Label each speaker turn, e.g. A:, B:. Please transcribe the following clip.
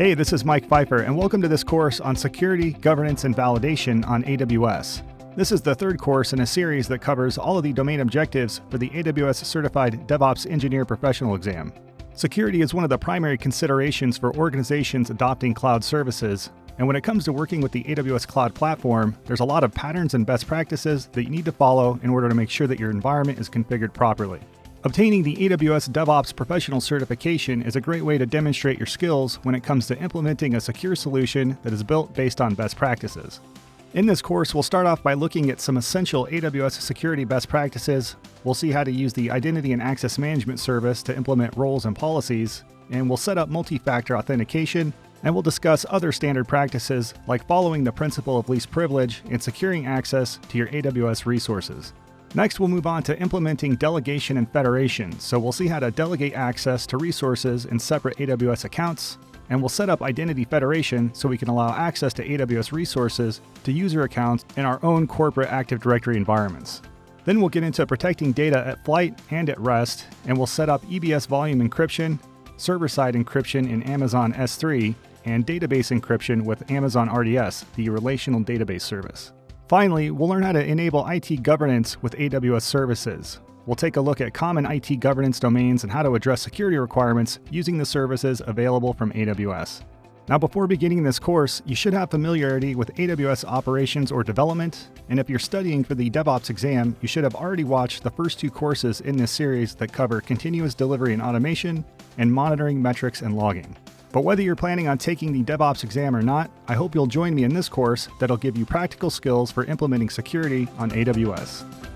A: Hey, this is Mike Pfeiffer, and welcome to this course on security, governance, and validation on AWS. This is the third course in a series that covers all of the domain objectives for the AWS Certified DevOps Engineer professional exam. Security is one of the primary considerations for organizations adopting cloud services, and when it comes to working with the AWS Cloud Platform, there's a lot of patterns and best practices that you need to follow in order to make sure that your environment is configured properly. Obtaining the AWS DevOps Professional Certification is a great way to demonstrate your skills when it comes to implementing a secure solution that is built based on best practices. In this course, we'll start off by looking at some essential AWS security best practices. We'll see how to use the Identity and Access Management service to implement roles and policies, and we'll set up multi-factor authentication, and we'll discuss other standard practices like following the principle of least privilege and securing access to your AWS resources. Next, we'll move on to implementing delegation and federation. So we'll see how to delegate access to resources in separate AWS accounts, and we'll set up identity federation so we can allow access to AWS resources to user accounts in our own corporate Active Directory environments. Then we'll get into protecting data at flight and at rest, and we'll set up EBS volume encryption, server-side encryption in Amazon S3, and database encryption with Amazon RDS, the relational database service. Finally, we'll learn how to enable IT governance with AWS services. We'll take a look at common IT governance domains and how to address security requirements using the services available from AWS. Now, before beginning this course, you should have familiarity with AWS operations or development, and if you're studying for the DevOps exam, you should have already watched the first two courses in this series that cover continuous delivery and automation and monitoring metrics and logging. But whether you're planning on taking the DevOps exam or not, I hope you'll join me in this course that'll give you practical skills for implementing security on AWS.